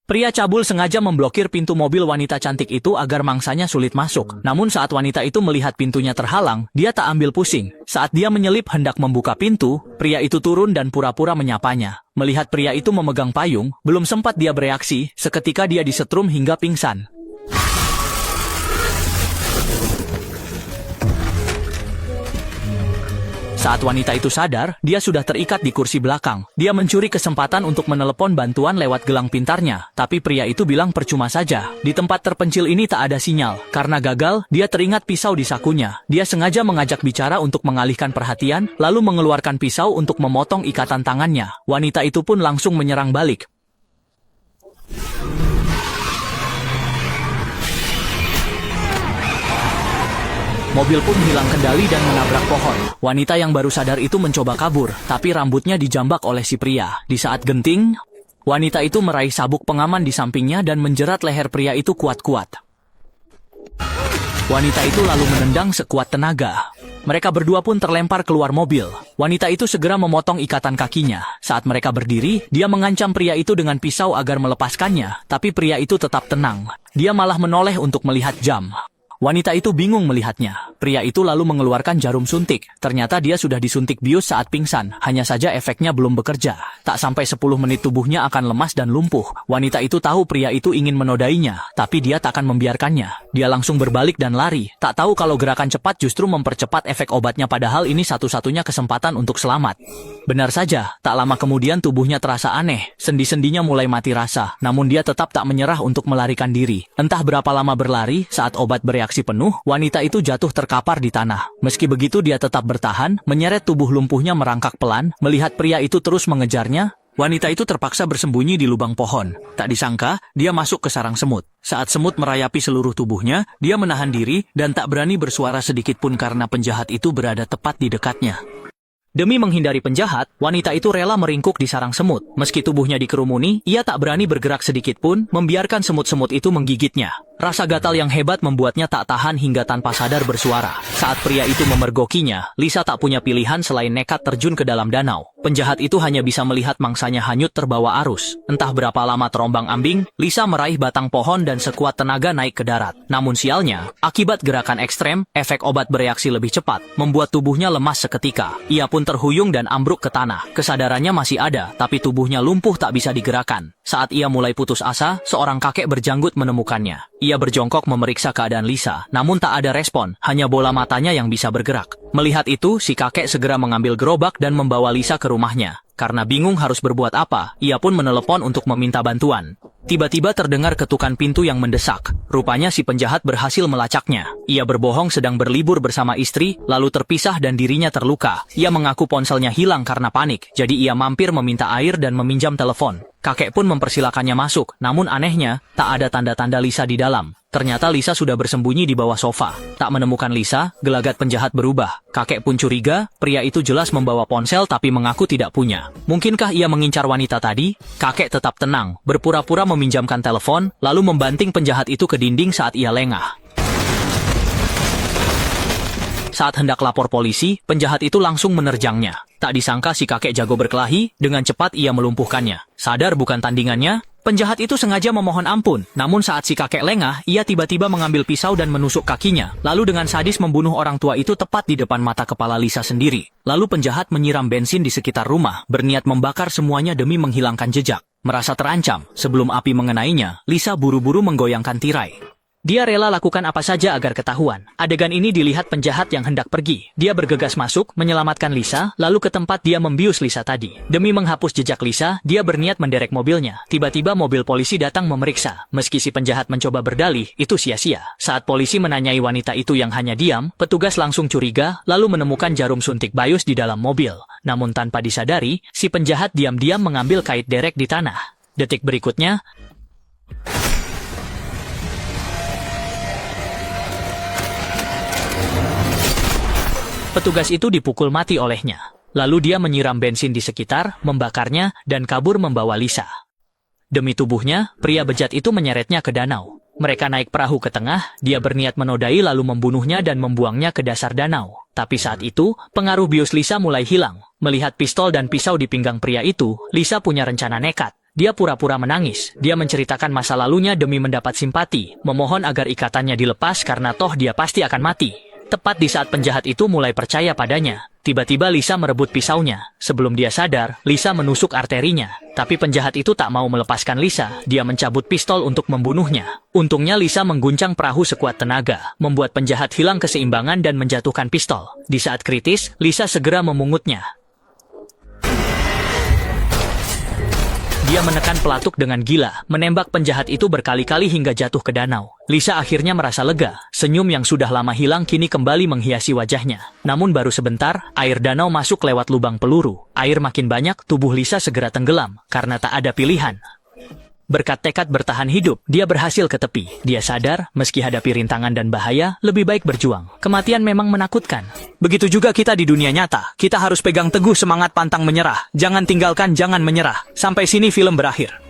Pria cabul sengaja memblokir pintu mobil wanita cantik itu agar mangsanya sulit masuk. Namun saat wanita itu melihat pintunya terhalang, dia tak ambil pusing. Saat dia menyelip hendak membuka pintu, pria itu turun dan pura-pura menyapanya. Melihat pria itu memegang payung, belum sempat dia bereaksi, seketika dia disetrum hingga pingsan. Saat wanita itu sadar, dia sudah terikat di kursi belakang. Dia mencuri kesempatan untuk menelepon bantuan lewat gelang pintarnya. Tapi pria itu bilang percuma saja. Di tempat terpencil ini tak ada sinyal. Karena gagal, dia teringat pisau di sakunya. Dia sengaja mengajak bicara untuk mengalihkan perhatian, lalu mengeluarkan pisau untuk memotong ikatan tangannya. Wanita itu pun langsung menyerang balik. Mobil pun hilang kendali dan menabrak pohon. Wanita yang baru sadar itu mencoba kabur, tapi rambutnya dijambak oleh si pria. Di saat genting, wanita itu meraih sabuk pengaman di sampingnya dan menjerat leher pria itu kuat-kuat. Wanita itu lalu menendang sekuat tenaga. Mereka berdua pun terlempar keluar mobil. Wanita itu segera memotong ikatan kakinya. Saat mereka berdiri, dia mengancam pria itu dengan pisau agar melepaskannya, tapi pria itu tetap tenang. Dia malah menoleh untuk melihat jam. Wanita itu bingung melihatnya. Pria itu lalu mengeluarkan jarum suntik. Ternyata dia sudah disuntik bius saat pingsan. Hanya saja efeknya belum bekerja. Tak sampai 10 menit tubuhnya akan lemas dan lumpuh. Wanita itu tahu pria itu ingin menodainya, tapi dia tak akan membiarkannya. Dia langsung berbalik dan lari. Tak tahu kalau gerakan cepat justru mempercepat efek obatnya, padahal ini satu-satunya kesempatan untuk selamat. Benar saja, tak lama kemudian tubuhnya terasa aneh. Sendi-sendinya mulai mati rasa. Namun dia tetap tak menyerah untuk melarikan diri. Entah berapa lama berlari, saat obat bereaksi penuh, wanita itu jatuh terkapar di tanah. Meski begitu dia tetap bertahan, menyeret tubuh lumpuhnya merangkak pelan. Melihat pria itu terus mengejarnya, wanita itu terpaksa bersembunyi di lubang pohon. Tak disangka, dia masuk ke sarang semut. Saat semut merayapi seluruh tubuhnya, dia menahan diri dan tak berani bersuara sedikit pun karena penjahat itu berada tepat di dekatnya. Demi menghindari penjahat, wanita itu rela meringkuk di sarang semut. Meski tubuhnya dikerumuni, ia tak berani bergerak sedikit pun, membiarkan semut-semut itu menggigitnya. Rasa gatal yang hebat membuatnya tak tahan hingga tanpa sadar bersuara. Saat pria itu memergokinya, Lisa tak punya pilihan selain nekat terjun ke dalam danau. Penjahat itu hanya bisa melihat mangsanya hanyut terbawa arus. Entah berapa lama terombang-ambing, Lisa meraih batang pohon dan sekuat tenaga naik ke darat. Namun sialnya, akibat gerakan ekstrem, efek obat bereaksi lebih cepat, membuat tubuhnya lemas seketika. Ia pun terhuyung dan ambruk ke tanah. Kesadarannya masih ada, tapi tubuhnya lumpuh tak bisa digerakkan. Saat ia mulai putus asa, seorang kakek berjanggut menemukannya. Ia berjongkok memeriksa keadaan Lisa, namun tak ada respon, hanya bola matanya yang bisa bergerak. Melihat itu, si kakek segera mengambil gerobak dan membawa Lisa ke rumahnya. Karena bingung harus berbuat apa, ia pun menelepon untuk meminta bantuan. Tiba-tiba terdengar ketukan pintu yang mendesak. Rupanya si penjahat berhasil melacaknya. Ia berbohong sedang berlibur bersama istri, lalu terpisah dan dirinya terluka. Ia mengaku ponselnya hilang karena panik, jadi ia mampir meminta air dan meminjam telepon. Kakek pun mempersilakannya masuk, namun anehnya, tak ada tanda-tanda Lisa di dalam. Ternyata Lisa sudah bersembunyi di bawah sofa. Tak menemukan Lisa, gelagat penjahat berubah. Kakek pun curiga, pria itu jelas membawa ponsel tapi mengaku tidak punya. Mungkinkah ia mengincar wanita tadi? Kakek tetap tenang, berpura-pura meminjamkan telepon, lalu membanting penjahat itu ke dinding saat ia lengah. Saat hendak lapor polisi, penjahat itu langsung menerjangnya. Tak disangka si kakek jago berkelahi, dengan cepat ia melumpuhkannya. Sadar bukan tandingannya, penjahat itu sengaja memohon ampun. Namun saat si kakek lengah, ia tiba-tiba mengambil pisau dan menusuk kakinya. Lalu dengan sadis membunuh orang tua itu tepat di depan mata kepala Lisa sendiri. Lalu penjahat menyiram bensin di sekitar rumah, berniat membakar semuanya demi menghilangkan jejak. Merasa terancam, sebelum api mengenainya, Lisa buru-buru menggoyangkan tirai. Dia rela lakukan apa saja agar ketahuan. Adegan ini dilihat penjahat yang hendak pergi. Dia bergegas masuk, menyelamatkan Lisa, lalu ke tempat dia membius Lisa tadi. Demi menghapus jejak Lisa, dia berniat menderek mobilnya. Tiba-tiba mobil polisi datang memeriksa. Meski si penjahat mencoba berdalih, itu sia-sia. Saat polisi menanyai wanita itu yang hanya diam, petugas langsung curiga, lalu menemukan jarum suntik bius di dalam mobil. Namun tanpa disadari, si penjahat diam-diam mengambil kait derek di tanah. Detik berikutnya, petugas itu dipukul mati olehnya. Lalu dia menyiram bensin di sekitar, membakarnya, dan kabur membawa Lisa. Demi tubuhnya, pria bejat itu menyeretnya ke danau. Mereka naik perahu ke tengah, dia berniat menodai lalu membunuhnya dan membuangnya ke dasar danau. Tapi saat itu, pengaruh bius Lisa mulai hilang. Melihat pistol dan pisau di pinggang pria itu, Lisa punya rencana nekat. Dia pura-pura menangis. Dia menceritakan masa lalunya demi mendapat simpati, memohon agar ikatannya dilepas karena toh dia pasti akan mati. Tepat di saat penjahat itu mulai percaya padanya, tiba-tiba Lisa merebut pisaunya. Sebelum dia sadar, Lisa menusuk arterinya. Tapi penjahat itu tak mau melepaskan Lisa, dia mencabut pistol untuk membunuhnya. Untungnya Lisa mengguncang perahu sekuat tenaga, membuat penjahat hilang keseimbangan dan menjatuhkan pistol. Di saat kritis, Lisa segera memungutnya. Dia menekan pelatuk dengan gila, menembak penjahat itu berkali-kali hingga jatuh ke danau. Lisa akhirnya merasa lega, senyum yang sudah lama hilang kini kembali menghiasi wajahnya. Namun baru sebentar, air danau masuk lewat lubang peluru. Air makin banyak, tubuh Lisa segera tenggelam, karena tak ada pilihan. Berkat tekad bertahan hidup, dia berhasil ke tepi. Dia sadar, meski hadapi rintangan dan bahaya, lebih baik berjuang. Kematian memang menakutkan. Begitu juga kita di dunia nyata. Kita harus pegang teguh semangat pantang menyerah. Jangan tinggalkan, jangan menyerah. Sampai sini film berakhir.